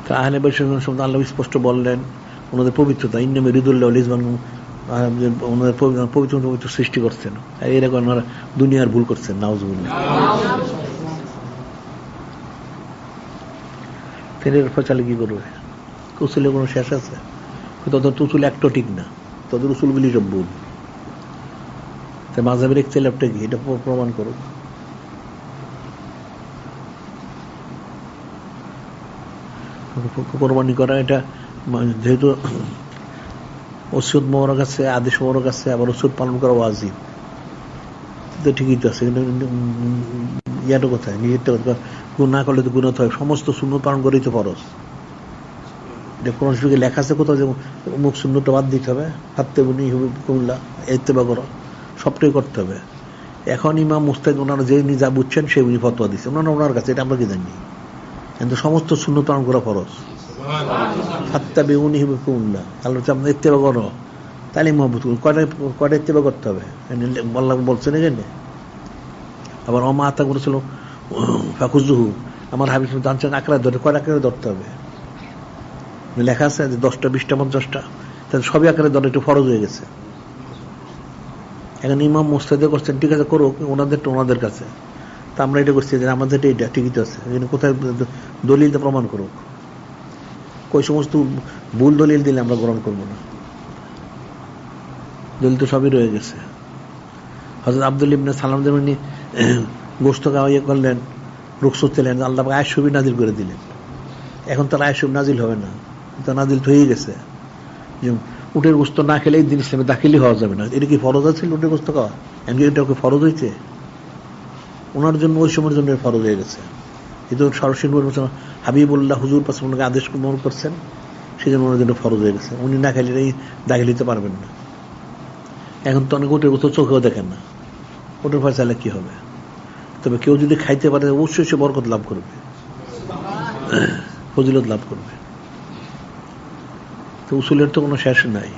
তো আহলে বাইতের সম্বন্ধে আল্লাহ স্পষ্ট বললেন ওনাদের পবিত্রতা, ইন্নামা ইউরিদুল্লাহু লিইয়ুযহিরাহু, ওনাদের পবিত্র পবিত্র সৃষ্টি করছেন, এরকম ওনারা দুনিয়ার ভুল করছেন। নাউযুবিল্লাহ। ফেরের ফয়সালা কি করবে? উসুলের কোনো শেষ আছে? তোদের তো উসুল একটা ঠিক না, তোদের উসুলগুলি সব ভুল। তাই মাযহাবের ইখতিলাফটা কি, এটা প্রমাণ করুক। কোরবানি করা এটা যেহেতু ওসিয়ত মোবারক আছে, আদেশ মোবারক আছে, আবার ওসিয়ত পালন করা ওয়াজিব, তো ঠিকই তো আছে। কিন্তু ইয়াটা কোথায়? নিজেরটা গুনাহ না করলে তো গুনাহ হয়। সমস্ত সুন্নত পালন করেই তো ফরজ। এটা কোরআন শরীফে লেখা আছে কোথাও যে মুখ সুন্নতটা বাদ দিতে হবে? ফাত্তাবিউনি ইউহিব্বুকুমুল্লাহ, ইত্তেবা করো, সবটাই করতে হবে। এখন ইমাম মুজতাহিদ ওনারা যে যা বুঝছেন সেই উনি ফতোয়া দিচ্ছে, ওনার কাছে, এটা আমরা কি জানি। কিন্তু সমস্ত সুন্নত পালন করা ফরজ। ফাত্তাবিউনি ইউহিব্বুকুমুল্লাহ, আল্লাহ আপনার ইত্তেবা করো, তাহলে মহব্বত করুন। কয়টা ইত্তেবা করতে হবে আল্লাহ বলছেন এখানে। আবার অমা আতা করেছিল ফাকুজুহু, আমার হাবিব জানছেন আঁকড়া ধরে, কয় আঁকড়ে ধরতে হবে লেখা আছে যে 10টা 20টা 50টা, তাহলে সবই আকারে ধরে একটু ফরজ হয়ে গেছে। এখন ইমাম মুজতাহিদ করছেন, ঠিক আছে করুক, ওনাদেরটা ওনাদের কাছে, তা আমরা এটা করছি যে আমাদেরটা এটা ঠিকই তো আছে। কোথায় দলিল প্রমাণ করুক। কই সমস্ত ভুল দলিল দিলে আমরা গ্রহণ করবো না, দলিল তো সবই রয়ে গেছে। হযরত আব্দুল্লাহ ইবনে সালাম যেমন গোশত খাওয়াইয়া করলেন, রুখসত দিলেন, আল্লাহ পাক আয়াত শরীফ নাজিল করে দিলেন। এখন তার আয়াত শরীফ নাজিল হবে না, তা নাজিল হয়ে গেছে যে উটের গোশত না খেলে এই দিন ইসলামে দাখিলই হওয়া যাবে না। এটা কি ফরজ আছে উটের গোশত খাওয়া? এমনি এটা ওকে ফরজ হয়েছে ওনার জন্য, ওই সময়ের জন্য ফরজ হয়ে গেছে। কিন্তু সরাসরি হাবিবুল্লাহ হুজুর পাশে ওনাকে আদেশ করছেন, সেই জন্য ওনার জন্য ফরজ হয়ে গেছে। উনি না খেলে দাখিল হতে পারবেন না। এখন তো অনেক উটের গোশত চোখেও দেখেন না, ওটার ফয়সালা কি হবে? তবে কেউ যদি খাইতে পারে অবশ্যই সে বরকত লাভ করবে, ফজিলত লাভ করবে। তো উসুলের তো কোনো শেষ নাই।